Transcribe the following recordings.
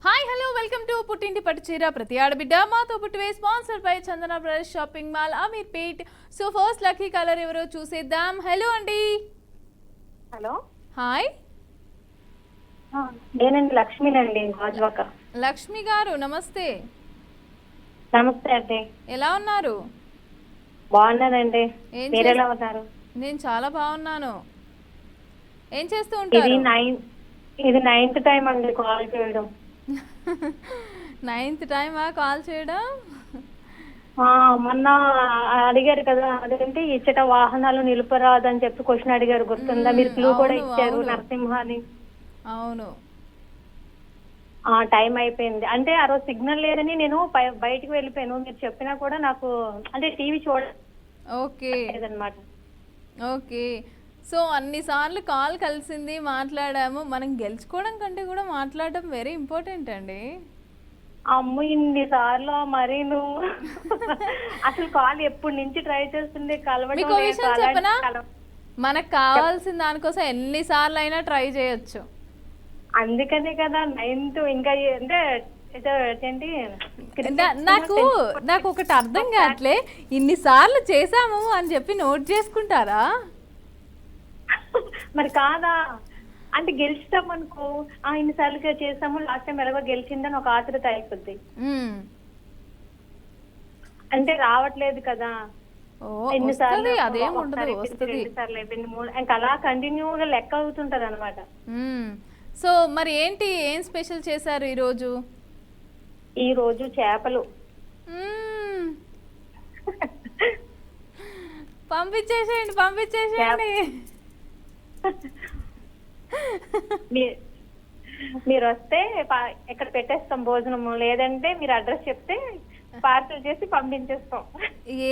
Hi hello welcome to పుట్టింటి పట్టు చీర ప్రతి ఆడబిడ్డ మాతో పుట్టివే sponsored by Chandana Brothers shopping mall Ameerpet. So first lucky colour ఎవరో చూసేద్దాం. హలో అండి. హలో హాయ్ నేనండి లక్ష్మినండి గాజువాక. లక్ష్మి గారు నమస్తే. నమస్తే అండి. ఎలా ఉన్నారు? బాగున్నానండి. ఏం మీరు ఎలా ఉన్నారు? నేను చాలా బాగున్నాను. ఏం చేస్తూ ఇది ఉంటారు? ఇది 9th టైం అండి కాల్ చేయడం. 9th టైమా కాల్ చేయడం? మొన్న అడిగారు కదా, అదేంటి ఇచ్చట వాహనాలు నిలుపరాదని చెప్పి క్వశ్చన్ అడిగారు, గుర్తుందా? మీరు క్లూ కూడా అవును ఇచ్చారు, అవును నరసింహ అని. అవును. టైం అయిపోయింది. అంటే ఆ రోజు సిగ్నల్ లేదని నేను బయటికి వెళ్ళిపోయాను. మీరు చెప్పినా కూడా నాకు అంటే టీవీ ఓకే చూడలేదన్నమాట. ఓకే. సో అన్నిసార్లు కాల్ కలిసింది, మాట్లాడాము. మనం గెలుచుకోవడం కంటే కూడా మాట్లాడడం వెరీ ఇంపార్టెంట్ అండి. అమ్మ ఇన్నిసార్లు మరి నువ్వు అసలు కాల్ ఎప్పటి నుంచి ట్రై చేస్తుంది, కలవడం మీకు లేదు. విషయం అలాంటి చెప్పనా, మనకు కావాల్సిన దానికోసం ఎన్నిసార్లు అయినా ట్రై చేయొచ్చు. అందుకనే కదా 9th ఇంకా అంటే ఏంటి నాకు ఒకటి అర్థం కావట్లే, ఇన్నిసార్లు చేసాము అని చెప్పి నోట్ చేసుకుంటారా? మరి కాదా అంటే గెలిచినాం అనుకో, ఇన్నిసార్లు చేసాము, లాస్ట్ టైం ఎలాగో గెలిచిందని ఒక ఆతృత అయిపోద్ది. అంటే రావట్లేదు కదా, వస్తుంది, అదేం ఉండదు, వస్తుంది. ఇంకా అలా కంటిన్యూగా లెక్క అవుతుంటది అనమాట. సో మరి ఏంటి, ఏం స్పెషల్ చేశారు ఈరోజు? ఈ రోజు చేపలు. పంపించేసేయండి పంపించేసేయండి. మీరు వస్తే ఇక్కడ పెట్టేస్తాం భోజనము, లేదంటే మీరు అడ్రస్ చెప్తే పార్సల్ చేసి పంపించేస్తాం.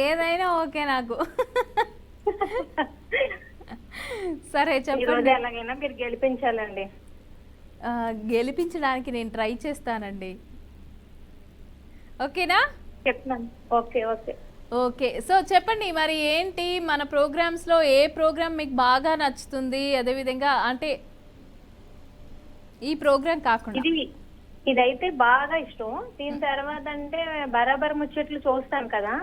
ఏదైనా ఓకే నాకు. సరే చెప్పండి. ఎలాగైనా మీరు గెలిపించాలండి. గెలిపించడానికి నేను ట్రై చేస్తానండి. ఓకేనా? చెప్తున్నాను. Okay okay okay. సో చెప్పండి మరి ఏంటి, మన ప్రోగ్రామ్స్లో ఏ ప్రోగ్రామ్ మీకు బాగా నచ్చుతుంది? అదేవిధంగా అంటే ఈ ప్రోగ్రామ్ కాకుండా ఇదైతే బాగా ఇష్టం. దీని తర్వాత అంటే బరాబర్ ముచ్చట్లు చూస్తాను కదా,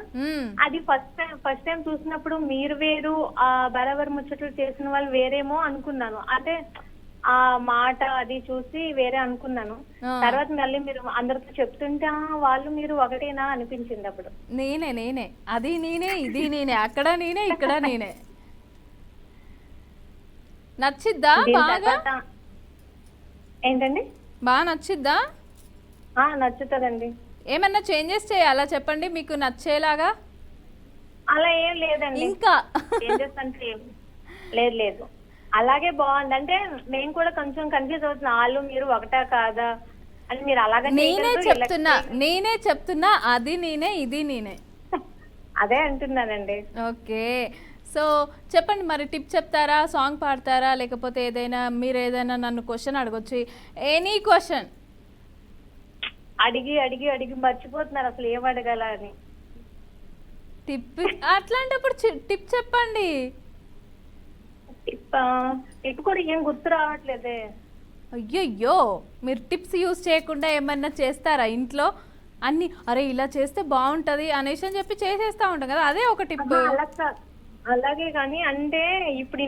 అది ఫస్ట్ టైం చూసినప్పుడు మీరు వేరు, ఆ బరాబర్ ముచ్చట్లు చేసిన వాళ్ళు వేరేమో అనుకున్నాను. అంటే ఆ మాట అది చూసి వేరే అనుకున్నాను. తర్వాత మళ్ళీ మీరు అందరితో చెప్తుంటే వాళ్ళు మీరు ఒకటేనా అనిపించింది. అప్పుడు నేనే అది నేనే, ఇది నేనే, అక్కడ నేనే, ఇక్కడ నేనే. నచ్చిద్దా బాగా? ఏంటండి? బాగా నచ్చిద్దా? నచ్చుతుందండి. ఏమన్నా చేంజెస్ చేయాలా చెప్పండి మీకు నచ్చేలాగా? అలా ఏం లేదండి. ఇంకా చేంజెస్ అంటే లేదు, అలాగే బాగుంది. అంటే నేను కూడా కొంచెం కన్ఫ్యూజ్ అవుతున్నా, వాళ్ళు మీరు ఒకటా కాదా అని. మీరు అలాగే నేనే చెప్తున్నా అది నేనే, ఇది నేనే. అదే అంటున్నానండి. ఓకే. సో చెప్పండి మరి, టిప్ చెప్తారా, సాంగ్ పాడతారా, లేకపోతే ఏదైనా మీరు ఏదైనా నన్ను క్వశ్చన్ అడగొచ్చు, ఎనీ క్వశ్చన్. అడిగి అడిగి అడిగి మర్చిపోతున్నారు అసలు ఏం అడగాల అని. టిప్ అట్లాంటప్పుడు టిప్ చెప్పండి. టిప్ కూడా ఏం గుర్తు రావట్లేదే. అయ్యయ్యో, మీరు టిప్స్ యూజ్ చేయకుండా ఏమన్నా చేస్తారా ఇంట్లో? అన్ని అరే ఇలా చేస్తే బాగుంటది అనేసి అని చెప్పి చేసేస్తా ఉంటాం కదా, అదే ఒక టిప్. అలాగే కానీ అంటే ఇప్పుడు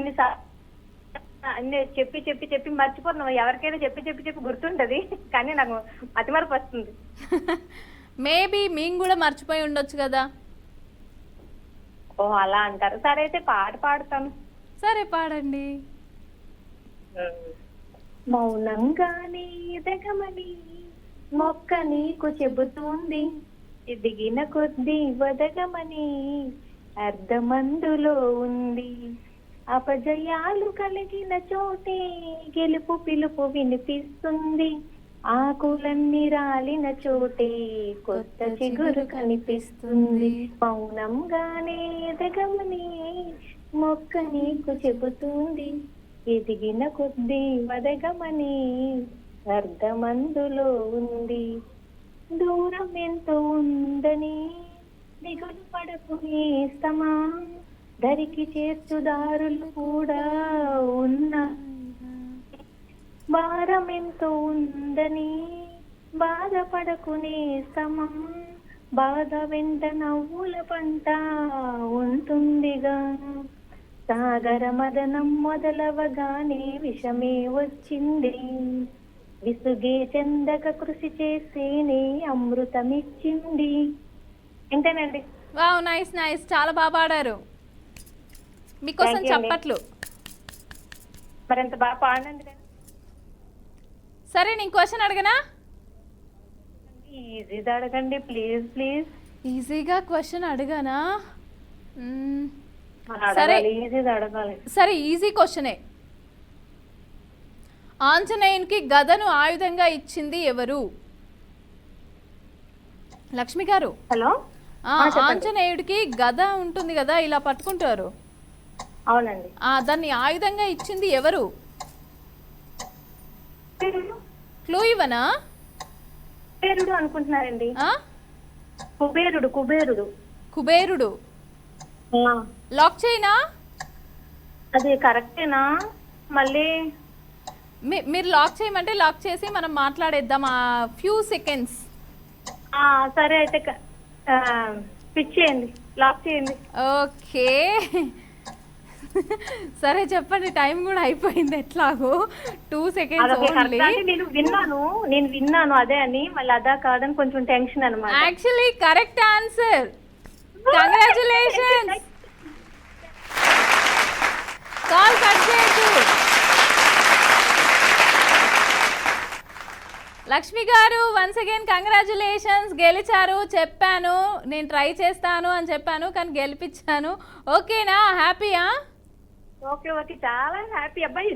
అన్ని చెప్పి చెప్పి చెప్పి మర్చిపోతున్నాం. ఎవరికైనా చెప్పి చెప్పి చెప్పి గుర్తుంటది, కానీ నాకు అతిమరపు వస్తుంది. మేబీ మేము కూడా మర్చిపోయి ఉండొచ్చు కదా. అలా అంటారు. సరే అయితే పాట పాడతాను. సరే పాడండి. మౌనంగానే ఎదగమని మొక్క నీకు చెబుతుంది, ఎదిగిన కొద్దీ వదగమని అర్ధమందులో ఉంది. అపజయాలు కలిగిన చోటే గెలుపు పిలుపు వినిపిస్తుంది, ఆకులన్నీ రాలిన చోటే కొత్త చిగురు కనిపిస్తుంది. మౌనంగానే ఎదగమని మొక్క నీకు చెబుతుంది, ఎదిగిన కొద్దీ వదగమని అర్ధమందులో ఉంది. దూరం ఎంతో ఉందని దిగులు పడకు నేస్తమా, దరికి చేర్చుదారులు కూడా ఉన్నా. భారం ఎంతో ఉందని బాధపడకునే సమం, బాధ వెంట నవ్వుల పంట ఉంటుందిగా. సాగర మదనం మొదలవగానే విషమే వచ్చింది, విసుగే చెందక కృషి చేసేనే అమృతమిచ్చింది. ఇంతేనండి. వావ్, నైస్ నైస్, చాలా బాగా పాడారు. మీకోసం Thank you అండి. చప్పట్లు. మరి ఎంత బాగా పాడినందుకు సరే, నేను క్వశ్చన్ అడగనా? ఈజీగా అడగండి ప్లీజ్ ప్లీజ్. ఈజీగా క్వశ్చన్ అడగనా? మరి సరే. అడగాలి, ఈజీగా అడగాలి. సరే, ఈజీ క్వశ్చనే. ఆంజనేయునికి గదను ఆయుధంగా ఇచ్చింది ఎవరు? లక్ష్మి గారు. హలో. ఆంజనేయుడికి గద ఉంటుంది కదా, ఇలా పట్టుకుంటారు. అవునండి. దాన్ని ఆయుధంగా ఇచ్చింది ఎవరు? క్లూ ఇవ్వనా? కుబేరుడు అనుకుంటున్నారండి. ఆ? కుబేరుడు కుబేరుడు. కుబేరుడు. లాక్ చేయనా? అది కరెక్టేనా? మళ్ళీ మీరు లాక్ చేయమంటే లాక్ చేసి మనం మాట్లాడేద్దాం ఆ ఫ్యూ సెకండ్స్. సరే అయితే పిచ్ చేయండి, లాక్ చేయండి. ఓకే. సరే చెప్పండి, టైం కూడా అయిపోయింది ఎట్లాగో. 2 seconds ఓన్లీ. నేను విన్నాను అదే అని, మళ్ళీ అదా కాదని కొంచెం టెన్షన్ అనమాట. Actually correct answer. Congratulations. Call cut చేయొద్దు. లక్ష్మి గారు, వన్స్ అగైన్ కంగ్రాచులేషన్స్, గెలిచారు. చెప్పాను నేను ట్రై చేస్తాను అని చెప్పాను, కానీ గెలిపించాను. ఓకేనా? హ్యాపీయా? ఓకే ఓకే, చాలా హ్యాపీ. అబ్బాయి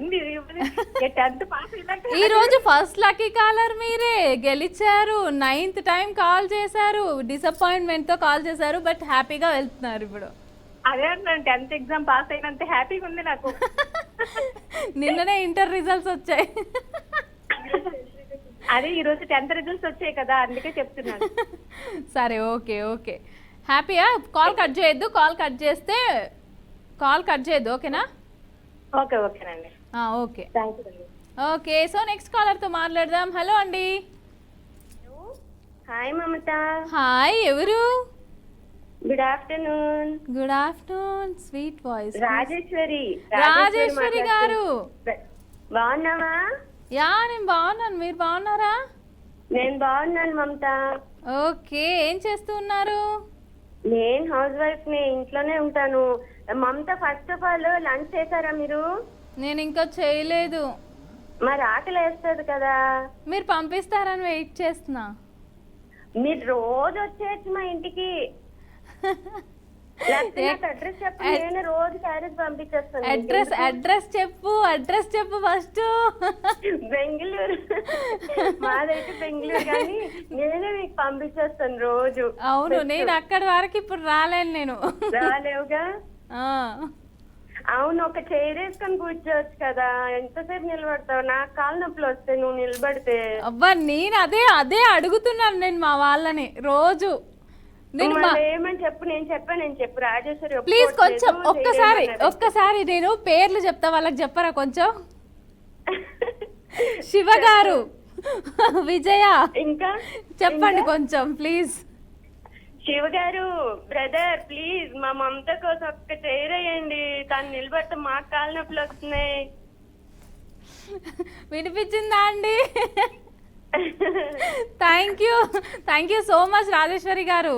10th పాస్ అయినట్టు. ఈ రోజు ఫస్ట్ లక్కీ కాలర్ మీరే, గెలిచారు. 9th టైం కాల్ చేశారు. డిసప్పాయింట్మెంట్ తో కాల్ చేశారు, బట్ హ్యాపీగా వెళ్తున్నారు ఇప్పుడు. అదే అంటున్నాను, 10th ఎగ్జామ్ పాస్ అయినంత హ్యాపీగా ఉంది నాకు. నిన్ననే ఇంటర్ రిజల్ట్స్ వచ్చాయి. అదే ఈ రోజు 10th రిజల్ట్స్ వచ్చాయి కదా, అందుకే చెప్తున్నాను. సరే, ఓకే ఓకే. హ్యాపీయా? కాల్ కట్ చేయొద్దు. కాల్ కట్ చేస్తే కాల్ కట్ చేయొద్దు, ఓకేనా? ఓకే ఓకేనండి. ఓకే థ్యాంక్ యూ అండి. ఓకే, సో నెక్స్ట్ కాలర్తో మాట్లాడదాం. హలో అండి. హాయ్ మమత. హాయ్, ఎవరు? Good afternoon. Good afternoon. Sweet voice. Rajeshwari. Rajeshwari గారు, బాగున్నావా? యా, నేను బాగున్నాను. మీరు బాగున్నారా? నేను బాగున్నాను మమత. ఓకే, ఏం చేస్తూ ఉన్నారు? నేను హౌస్ వైఫ్ ని, ఇంట్లోనే ఉంటాను. మమత, ఫస్ట్ ఆఫ్ ఆల్ లంచ్ చేశారా మీరు? నేను ఇంకా చేయలేదు. మరి ఆకలి వేస్తుంది కదా. మీరు పంపిస్తారని వెయిట్ చేస్తున్నా. మీరు రోజు వచ్చేయచ్చు మా ఇంటికి. అడ్రస్ చెప్పు, నేను రోజు క్యారేజ్ పంపించేస్తాను. అడ్రస్ చెప్పు ఫస్ట్. బెంగళూరు. మాదైతే బెంగళూరు, కానీ నేనే మీకు పంపించేస్తాను రోజు. అవును, నేను అక్కడి వరకు ఇప్పుడు రాలేను. నేను రాలేవుగా. అవును, ఒక చైర్ వేసుకొని కూర్చోవచ్చు కదా, ఎంతసేపు నిలబడతావు? నాకు కాలు నొప్పులు వస్తాయి నువ్వు నిలబడితే. అబ్బా, నేను అదే అడుగుతున్నాను నేను మా వాళ్ళని రోజు. ఏమని చెప్పు, నేను చెప్పు రాజేశ్వరి. ప్లీజ్ కొంచెం ఒక్కసారి నేను పేర్లు చెప్తా, వాళ్ళకి చెప్పరా కొంచెం? శివ గారు, విజయ, ఇంకా చెప్పండి కొంచెం ప్లీజ్. శివ గారు, బ్రదర్ ప్లీజ్ మా మమత కోసం ఒక్క చైర్ వేయండి, తను నిలబడితే మాకు కాలు నొప్పులు వస్తున్నాయి. వినిపించిందా అండి? Thank you so much Rajeshwari గారు.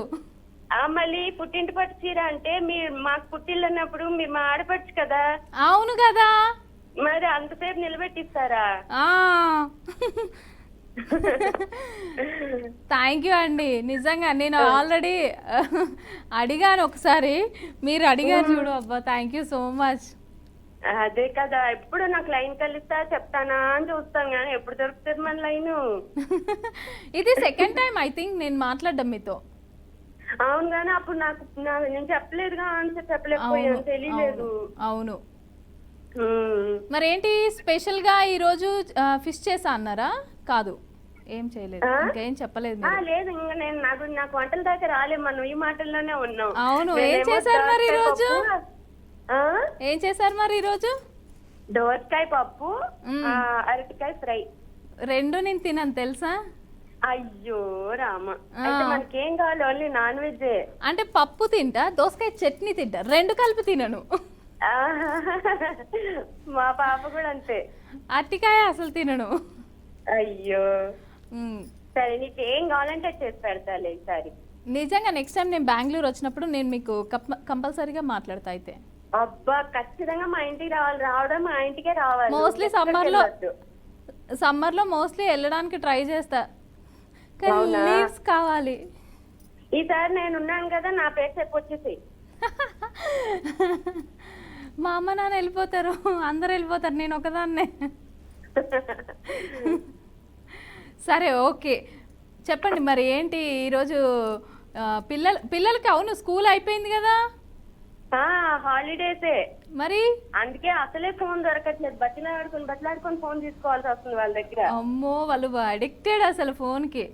మళ్ళీ పుట్టింటి పట్టు చీర అంటే మీరు మాకు పుట్టిల్లు అన్నప్పుడు మీరు మా ఆడపడుచు కదా. అవును కదా, మరి అంతసేపు నిలబెట్టిస్తారా? థ్యాంక్ యూ అండి. నిజంగా నేను ఆల్రెడీ అడిగాను ఒకసారి, మీరు అడిగారు చూడు. అబ్బా, థ్యాంక్ యూ సో మచ్. అదే కదా, ఎప్పుడు నాకు లైన్ కలిస్తా చెప్తానా అని చూస్తాను, కానీ ఎప్పుడు దొరుకుతుంది మన లైన్? ఇది సెకండ్ టైం ఐ థింక్ నేను మాట్లాడడం మీతో. అవును, కానీ అప్పుడు నేను చెప్పలేదుగా, ఆన్సర్ చెప్పలేకపోయాను, తెలియలేదు. అవును. మరేంటి స్పెషల్ గా ఈ రోజు ఫిష్ చేసా అన్నారా? కాదు, ఏం చేయలేదు, ఇంకేం చెప్పలేదు. లేదు, ఇంకా నాకు వంటల దాకా రాలే, మనం ఈ మాటల్లోనే ఉన్నాం. అవును, ఏం చేశారు మరి ఈ రోజు? దోసకాయ పప్పు, అరటికాయ ఫ్రై. రెండు నేను తినను తెలుసా. అయ్యో రామ, అయితే మనకేం కావాలి? Only non veg. అంటే పప్పు తింటా, దోసకాయ చట్నీ తింటా, రెండు కలిపి తినను. మా పాప కూడా అంతే. అరటికాయ అసలు తినను. అయ్యో మ్, సరే, నీకేం కావాలంటే అది చేసి పెడతాలే ఈసారి. నిజంగా నెక్స్ట్ టైం నేను బెంగళూరు వచ్చినప్పుడు నేను మీకు కంపల్సరీగా మాట్లాడతా అయితే. అబ్బా ఖచ్చితంగా మా ఇంటికి రావాలి. రావడం మా ఇంటికే రావాలి. మోస్ట్లీ సమ్మర్లో మోస్ట్లీ వెళ్ళడానికి ట్రై చేస్తా, కానీ అవునా? లీవ్స్ కావాలి. ఈసారి నేను ఉన్నాను కదా, నా పేరు చెప్పొచ్చేసి. మా అమ్మ నాన్న వెళ్ళిపోతారు, అందరు వెళ్ళిపోతారు, నేను ఒకదాన్నే. సరే ఓకే, చెప్పండి మరి ఏంటి ఈరోజు పిల్లలకి అవును స్కూల్ అయిపోయింది కదా హాలిడేసే, మరి. అందుకే అసలే ఫోన్ దొరకట్లేదు. బతిలాడుకొని ఫోన్ తీసుకోవాల్సి వస్తుంది వాళ్ళ దగ్గర. అమ్మో వాళ్ళు అడిక్టెడ్ అసలు ఫోన్కి.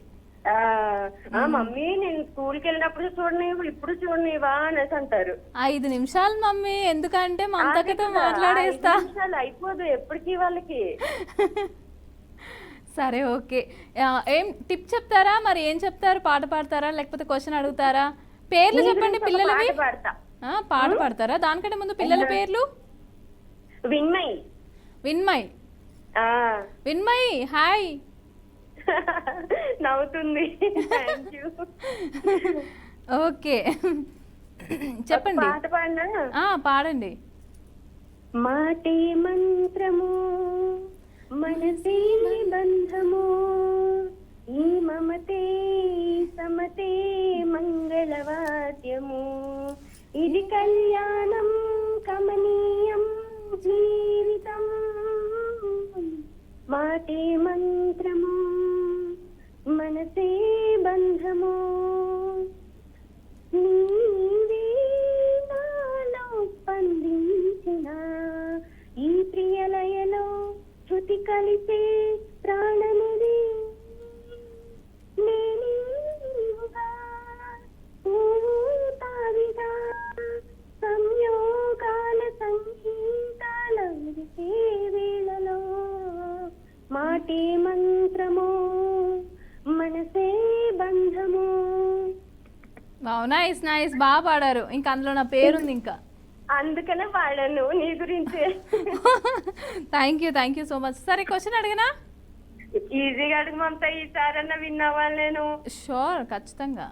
మమ్మీ నేను స్కూల్కి వెళ్ళినప్పుడు చూడనివ్వు, ఇప్పుడు చూడనివా అనేసి అంటారు. 5 నిమిషాలు మమ్మీ, ఎందుకంటే మమతకతో మాట్లాడేస్తా. 5 నిమిషాలు అయిపోదు ఎప్పటికీ వాళ్ళకి. సరే ఓకే, ఏం టిప్ చెప్తారా మరి? ఏం చెప్తారు? పాట పాడతారా లేకపోతే క్వశ్చన్ అడుగుతారా? పేర్లు చెప్పండి పిల్లలవి. పాడతా. పాట పాడతారా? దానికంటే ముందు పిల్లల పేర్లు. విన్మయ్. విన్మయ్. విన్మయ్ హాయ్. నవ్వుతుంది. Thank you. ఓకే చెప్పండి. పాట పాడినా? పాడండి. మాటే మంత్రము మనసే నిబంధము, ఈ మమతే సమతే మంగళవాద్యము, ఇది కళ్యాణం కమనీయం జీవితం, మాటే మంత్రము మనసే బంధము, నీవే నాలో స్పందించిన ఈ ప్రియలయలో శృతి కలిపే ప్రాణమిది, నేనీవుగా తావిగా సంయోగాల సంగీతాల విరిసే వేళలో, మాటే మంత్రము మనసే బంధము. నైస్ నైస్, బాగా పాడారు. ఇంకా అందులో నా పేరుంది ఇంకా, అందుకనే పాడాను నీ గురించి. Thank you so much. సరే క్వశ్చన్ అడిగినా? ఈజీగా అడుగు మమత, ఈసారన్నా విన్ అవ్వాలి నేను. షూర్, ఖచ్చితంగా.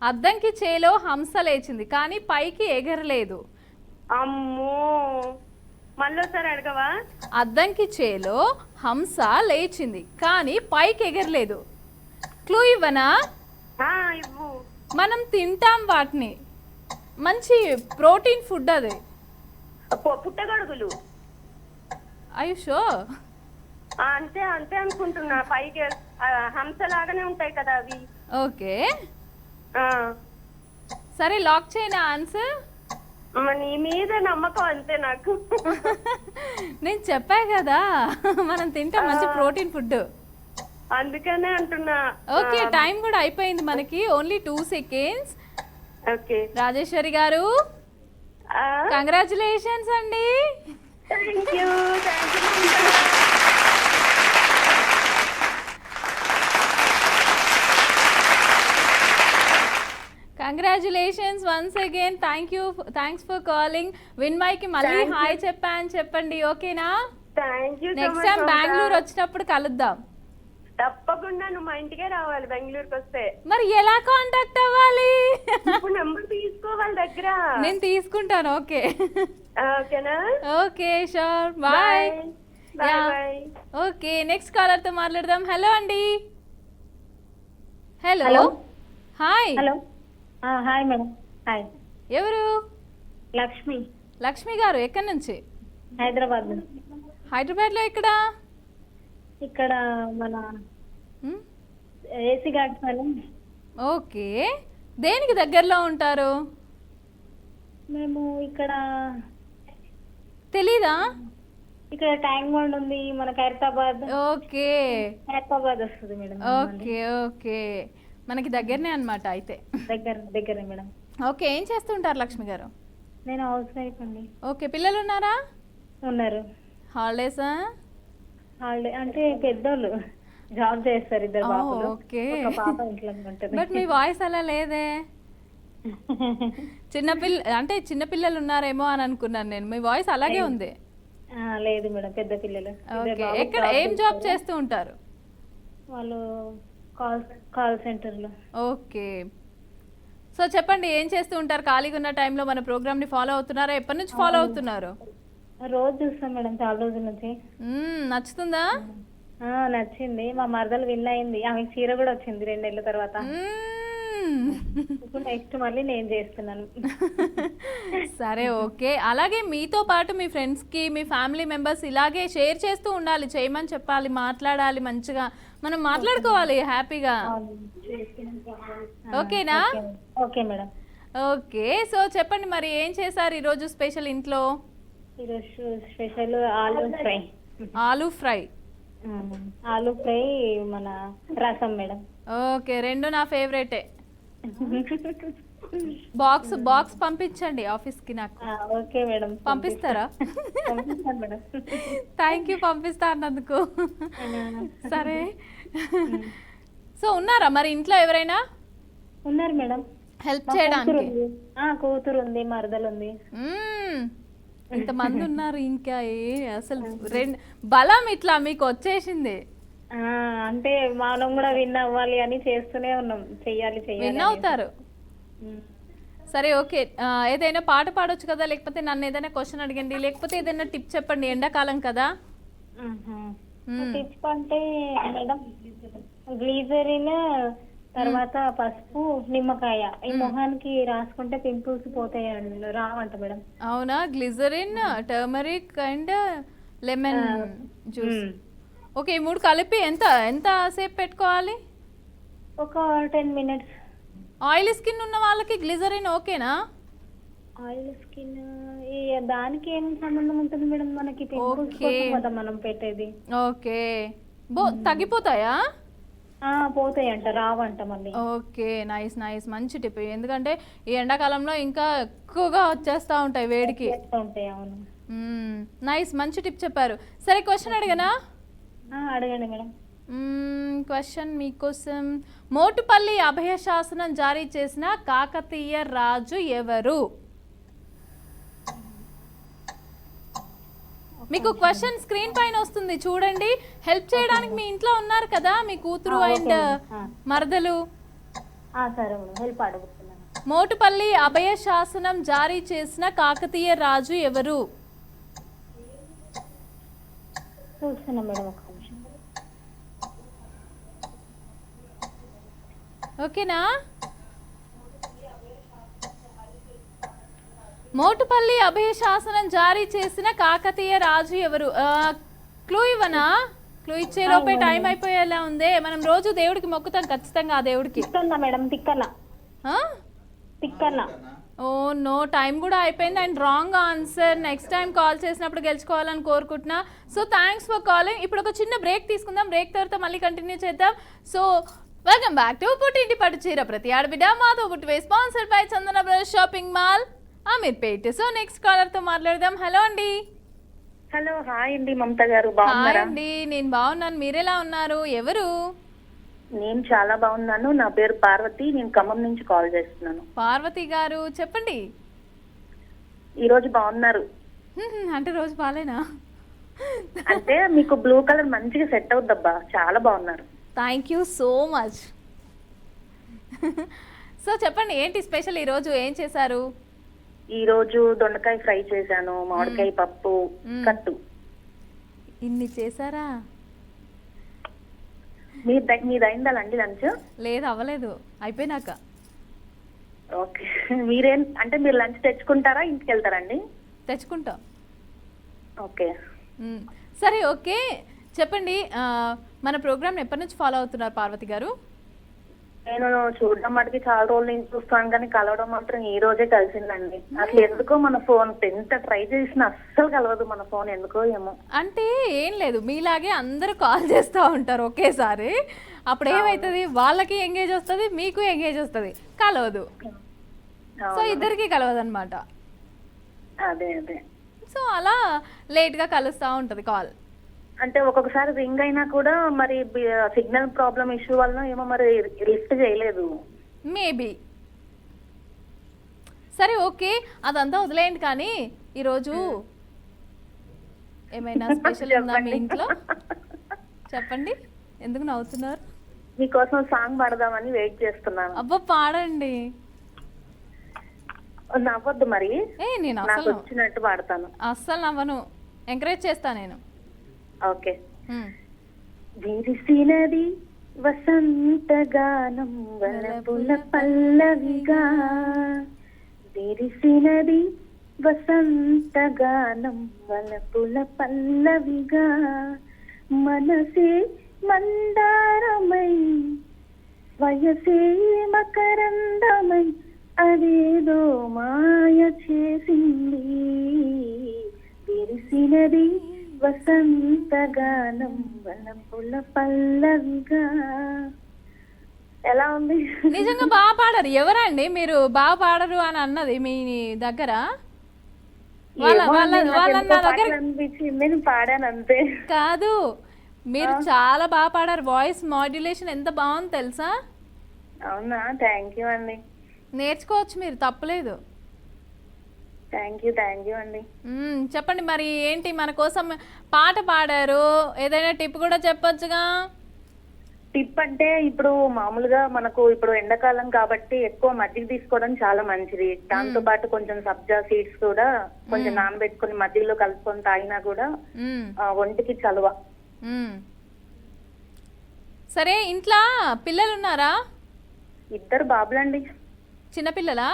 అద్దంకి చేలో హంస లేచింది కానీ పైకి ఎగరలేదు. అమ్మో, మళ్ళీసారి అడగవా? అద్దంకి చేలో హంస లేచింది కానీ పైకి ఎగరలేదు. క్లూ ఇవ్వనా? ఇవ్వు. మనం తింటాం వాటిని, మంచి ప్రోటీన్ ఫుడ్ అది. పుట్టగొడుగులు. అయ్యో అంతే అంతే అనుకుంటున్నా. పైకి హంస లాగానే ఉంటాయి కదా అవి. ఓకే సరే, లాక్ చేయనా ఆన్సర్? నీ మీద నమ్మకం అంతే నాకు. నేను చెప్పా కదా మనం తింటాం మంచి ప్రోటీన్ ఫుడ్, అందుకనే అంటున్నా. ఓకే, టైం కూడా అయిపోయింది మనకి, only 2 seconds. Okay Rajeshwari garu, congratulations అండి. Thank you. Congratulations once again. Thanks for calling. విన్మయ్కి మళ్ళీ హాయ్ చెప్పండి, ఓకేనా? Thank you. Next time Bengaluru వచ్చినప్పుడు కలుద్దాం. తప్పకుండా నువ్వు మా ఇంటికే రావాలి బెంగళూరుకి వస్తే. మరి ఎలా కాంటాక్ట్ అవ్వాలి? నెంబర్ తీసుకోవాలి దగ్గర. నేను తీసుకుంటాను. ఓకే ఓకేనా? Okay sure, bye. Bye. Okay, next caller తో మాట్లాడదాం. హలో అండి. Hello hi. Hello hi madam. Hi. ఎవరు? లక్ష్మి. లక్ష్మి గారు ఎక్కడి నుంచి? హైదరాబాద్. హైదరాబాద్ లో ఎక్కడ? ఇక్కడ మన ఏసీ గార్డ్స్ అని. ఓకే, దేనికి దగ్గరలో ఉంటారు? మేము ఇక్కడ తెలీదా? ఇక్కడ ట్యాంక్ బండ్ ఉంది మన ఖైరతాబాద్. ఓకే, ఖైరతాబాద్ వస్తుంది మేడం. ఓకే మనకి దగ్గరనే అన్నమాట అయితే. దగ్గర మేడం. ఓకే, ఏం చేస్తుంటారు లక్ష్మి గారు? నేను హౌస్ వైఫ్ అండి. ఓకే, పిల్లలు ఉన్నారా? ఉన్నారు. హాలిడేసా? హాలిడే అంటే పెద్దోళ్ళు. జాబ్ చేస్తారు ఇద్దరు బాబులు. ఓకే. ఒక పాప ఇంట్లో ఉంటుంది. బట్ మీ వాయిస్ అలా లేదే. చిన్నపిల్లలు ఉన్నారేమో అని అనుకున్నాను నేను. మీ వాయిస్ అలాగే ఉంది. లేదు మేడం, పెద్ద పిల్లలు. ఓకే. ఎక్కడ ఏం జాబ్ చేస్తూ ఉంటారు? వాళ్ళు కాల్ సెంటర్ లో. ఓకే. సో చెప్పండి, ఏం చేస్తూ ఉంటారు ఖాళీగా ఉన్న టైంలో? మన ప్రోగ్రామ్ ని ఫాలో అవుతున్నారా? ఎప్పటి నుంచి ఫాలో అవుతున్నారు? రోజు చూస్తాం మేడం, చాలా రోజుల నుంచి. నచ్చుతుందా? నచ్చింది. మా మరదలు విన్ అయింది, ఆమె చీర కూడా వచ్చింది 2 నెలల తర్వాత. ఇప్పుడు నెక్స్ట్ మళ్ళీ నేను చేస్తున్నాను. సరే, ఓకే. అలాగే మీతో పాటు మీ ఫ్రెండ్స్ కి, మీ ఫ్యామిలీ మెంబర్స్ ఇలాగే షేర్ చేస్తూ ఉండాలి, చేయమని చెప్పాలి, మాట్లాడాలి, మంచిగా మనం మాట్లాడుకోవాలి హ్యాపీగా. ఓకేనా? Okay madam. ఓకే. సో చెప్పండి, మరి ఏం చేశారు ఈరోజు స్పెషల్ ఇంట్లో? ఈరోజు special aloo fry. Aloo fry. Aloo fry, మన రసం మేడం. ఓకే, రెండు నా ఫేవరెటే. బాక్స్ పంపించండి ఆఫీస్ కి నాకు. Okay madam. పంపిస్తారా? పంపిస్తాను మేడం. థ్యాంక్ యూ, పంపిస్తా అన్నందుకు. సరే. సో ఉన్నారా మరి ఇంట్లో ఎవరైనా? ఉన్నారు మేడం, హెల్ప్ చేయడానికి. కూతురు ఉంది, మరదలు ఉంది. ఇంతమంది ఉన్నారు. ఇంకా అసలు బలం ఇట్లా మీకు వచ్చేసింది. అంటే మనం కూడా విన్ అవ్వాలి అని చేస్తూనే ఉన్నాం. చెయ్యాలి విన్ అవుతారు. సరే, ఓకే. ఏదైనా పాట పాడొచ్చు కదా, లేకపోతే నన్ను ఏదైనా క్వశ్చన్ అడగండి, లేకపోతే ఏదైనా టిప్ చెప్పండి. ఎండాకాలం కదా. టిప్స్ అంటే మేడం, గ్లీజరిన్, తర్వాత పసుపు, నిమ్మకాయ ఈ మొహానికి రాసుకుంటే పింపుల్స్ పోతాయి రావంట మేడం. అవునా? Glycerin, turmeric and lemon juice. Okay, ఈ 3 కలిపి ఎంత సేపు పెట్టుకోవాలి? ఒక 10 minutes. ఆయిల్ స్కిన్ ఉన్న వాళ్ళకి గ్లిజరిన్ ఓకేనా? ఆయిల్ స్కిన్ దానికి ఏం సంబంధం ఉంటుంది మేడం? మనకి పింపుల్స్ కోసం కదా మనం పెట్టేది. ఓకే. తగ్గిపోతాయా? పోతాయి అంట, రావంట మళ్ళీ. ఓకే, నైస్ నైస్, మంచి టిప్. ఎందుకంటే ఈ ఎండాకాలంలో ఇంకా ఎక్కువగా వచ్చేస్తా ఉంటాయి వేడికి. అవును. నైస్, మంచి టిప్ చెప్పారు. సరే, క్వశ్చన్ అడిగనా? అడగండి మేడం. క్వశ్చన్ మీకోసం. మోటుపల్లి అభయ శాసనం జారీ చేసిన కాకతీయ రాజు ఎవరు? మీకు క్వశ్చన్ స్క్రీన్ పైన వస్తుంది చూడండి. హెల్ప్ చేయడానికి మీ ఇంట్లో ఉన్నారు కదా, మీ కూతురు అండ్ మరదలు. సరే మేడం, హెల్ప్ అడుగుతున్నాను. మోటుపల్లి అభయ శాసనం జారీ చేసిన కాకతీయ రాజు ఎవరు? చూస్తున్నా మేడం, ఒక నిమిషం. ఓకేనా? మోటుపల్లి అభయ శాసనం జారీ చేసిన కాకతీయ రాజు ఎవరు? క్లూ ఇవ్వనా? క్లూ ఇచ్చే లోపే టైం అయిపోయేలా ఉంది. మనం రోజు దేవుడికి మొక్కుతాం ఖచ్చితంగా. ఆ దేవుడికి madam Tikkanna. Oh no, time కూడా అయిపోయింది and wrong answer. Next time call చేసినప్పుడు గెలుచుకోవాలని కోరుకుంటున్నా. So thanks for calling. ఇప్పుడు ఒక చిన్న బ్రేక్ తీసుకుందాం. బ్రేక్ తర్వాత మళ్ళీ కంటిన్యూ చేద్దాం. సో వెల్కమ్ బ్యాక్ టు పుట్టింటి పట్టు చీర ప్రతి ఆడబిడ్డ మాతో పుట్టివే, sponsored by Chandana Brothers shopping mall, Ameerpet. So next caller తో మాట్లాడదాం. హలో అండి. హలో, హాయ్ అండి మమత గారు, బాగున్నారా? అండి, నేను బాగున్నాను. మీరెలా ఉన్నారు? ఎవరు? నేను చాలా బాగున్నాను. నా పేరు పార్వతి, నేను ఖమ్మం నుంచి కాల్ చేస్తున్నాను. పార్వతి గారు, చెప్పండి. ఈ రోజు బాగున్నారు అంటే రోజు బాలేనా? అంటే మీకు బ్లూ కలర్ మంచిగా సెట్ అవుద్దబ్బా, చాలా బాగున్నారు. Thank you so much. So చెప్పండి, ఏంటి స్పెషల్ ఈరోజు? ఏం చేశారు? ఈ రోజు దొండకాయ ఫ్రై చేశాను, మామిడికాయ పప్పు కట్టు. ఇన్ని చేశారా? మీది అయిందాలండి లంచ్? లేదు, అవ్వలేదు, అయిపోయినాక. ఓకే, మీరేం అంటే మీరు లంచ్ తెచ్చుకుంటారా, ఇంటికి వెళ్తారండి? తెచ్చుకుంటాం. ఓకే, సరే, ఓకే. చెప్పండి, మన ప్రోగ్రామ్ ఎప్పటి నుంచి ఫాలో అవుతున్నారు పార్వతి గారు? నేను చూడడం మటుకి చాలా రోజుల నుంచి చూస్తాను, కానీ కలవడం మాత్రం ఈ రోజే కలిసిందండి. అసలు ఎందుకో మన ఫోన్ ఎంత ట్రై చేసినా అస్సలు కలవదు మన ఫోన్, ఎందుకో ఏమో. అంటే ఏం లేదు, మీలాగే అందరూ కాల్ చేస్తూ ఉంటారు ఒకేసారి. అప్పుడు ఏమవుతుంది, వాళ్ళకి ఎంగేజ్ వస్తుంది, మీకు ఎంగేజ్ వస్తుంది, కలవదు. సో ఇద్దరికి కలవదు అనమాట. అదే అదే. సో అలా లేట్గా కలుస్తూ ఉంటుంది కాల్. అంటే ఒక్కొక్కసారి రింగ్ అయినా కూడా మరి సిగ్నల్ ప్రాబ్లం ఇష్యూ వలన ఏమో మరి లిఫ్ట్ చేయలేదు. మేబీ. సరే ఓకే, అదంతా వదిలేయండి. కానీ ఈరోజు ఏమైనా స్పెషల్ ఉందా మీ ఇంట్లో? చెప్పండి, ఎందుకు నవ్వుతున్నారు? మీకోసం సాంగ్ పాడదామని వెయిట్ చేస్తున్నాను. అబ్బా పాడండి. నవ్వద్దు మరి, నేను నాకు అసలు వచ్చినట్టు పాడతాను. అస్సలు నవ్వను, ఎంకరేజ్ చేస్తా నేను. ఓకే. విరిసినది వసంతగానం వలపుల పల్లవిగా, విరిసినది వసంతగానం వలపుల పల్లవిగా, మనసే మందారమై వయసే మకరందమై అదేదో మాయ చేసింది, విరిసినది వసంతగానం వలపుల పల్లవిగా. ఎలా ఉంది? నిజంగా బాగా పాడారు. ఎవరండి మీరు బాగా పాడరు అని అన్నది మీ దగ్గర? వాళ్ళ నా దగ్గర అనిపించింది, నేను పాడాను అంతే. కాదు, మీరు చాలా బాగా పాడారు. వాయిస్ మాడ్యులేషన్ ఎంత బాగుంది తెలుసా? అవునా, థ్యాంక్ యూ అండి. నేర్చుకోవచ్చు మీరు, తప్పలేదు. థ్యాంక్ యూ అండి. చెప్పండి మరి, ఏంటి మన కోసం పాట పాడారు, ఏదైనా టిప్ కూడా చెప్పొచ్చుగా? టిప్ అంటే ఇప్పుడు మామూలుగా మనకు ఇప్పుడు ఎండాకాలం కాబట్టి ఎక్కువ మజ్జిగ తీసుకోవడం చాలా మంచిది. దాంతో పాటు కొంచెం సబ్జా సీడ్స్ కూడా కొంచెం నానబెట్టుకుని మజ్జిగలో కలుపుకొని తాగినా కూడా ఒంటికి చలువ. సరే, ఇంట్లో పిల్లలు ఉన్నారా? 2 బాబులండి. చిన్నపిల్లలా?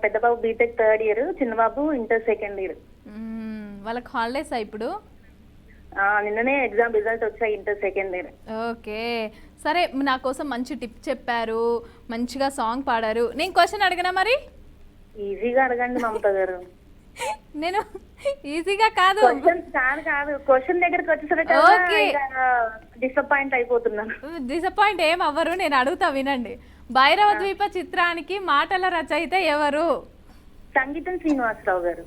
పెద్ద బాబు బీటెక్ 3rd ఇయర్, చిన్న బాబు ఇంటర్ 2nd ఇయర్. వాళ్ళకి హాలిడేసా ఇప్పుడు? నిన్ననే ఎగ్జామ్ రిజల్ట్ వచ్చాయి, ఇంటర్ 2nd ఇయర్. ఓకే, సరే, నా కోసం మంచి టిప్ చెప్పారు, మంచిగా సాంగ్ పాడారు. నేను క్వశ్చన్ అడిగినా మరి? ఈజీగా అడగండి మమత గారు. నేను ఈజీగా కాదు, కాదు క్వశ్చన్ దగ్గరకు వచ్చేసరికి డిసప్పాయింట్ అయిపోతున్నాను. డిసప్పాయింట్ ఏం అవ్వరు, నేను అడుగుతా వినండి. భైరవ ద్వీప చిత్రానికి మాటల రచయిత ఎవరు? సంగీతం శ్రీనివాసరావు గారు.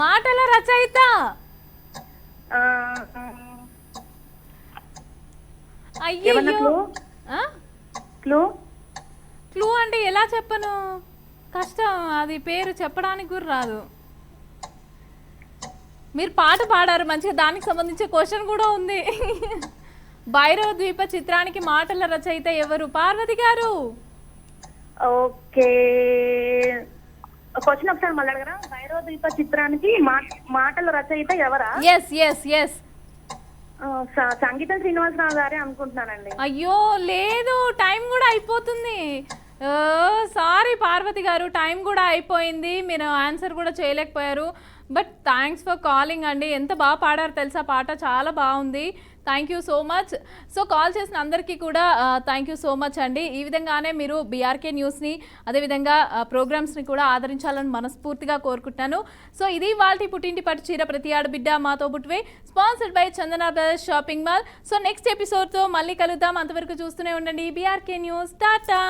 మాటల రచయిత? అయ్యో, క్లూ అంటే ఎలా చెప్పను, కష్టం, అది పేరు చెప్పడానికి కూడా రాదు. మీరు పాట పాడారు మంచిగా, దానికి సంబంధించిన క్వశ్చన్ కూడా ఉంది. భైరవ ద్వీప చిత్రానికి మాటల రచయిత ఎవరు? పార్వతి గారు. ఓకే, క్వశ్చన్ ఒకసారి మళ్ళీ అడగరా? భైరవ ద్వీప చిత్రానికి మాటల రచయిత ఎవరా? ఎస్ ఎస్ ఎస్, సంగీతం శ్రీనివాసరావు గారే అనుకుంటున్నానండి. అయ్యో లేదు, టైం కూడా అయిపోతుంది. సారీ పార్వతి గారు, టైం కూడా అయిపోయింది, మీరు ఆన్సర్ కూడా చేయలేకపోయారు. బట్ థ్యాంక్స్ ఫర్ కాలింగ్ అండి. ఎంత బాగా పాడారు తెలుసా, పాట చాలా బాగుంది. Thank you so much. So call చేసిన అందరికీ కూడా థ్యాంక్ యూ సో మచ్ అండి. ఈ విధంగానే మీరు బీఆర్కే న్యూస్ని, అదేవిధంగా ప్రోగ్రామ్స్ని కూడా ఆదరించాలని మనస్ఫూర్తిగా కోరుకుంటున్నాను. సో ఇది వాళ్ళ పుట్టింటి పట్టు చీర ప్రతి ఆడబిడ్డ మాతో బుట్వే, sponsored by Chandana Brothers shopping mall. So next ఎపిసోడ్తో మళ్ళీ కలుద్దాం. అంతవరకు చూస్తూనే ఉండండి బీఆర్కే న్యూస్. టాటా.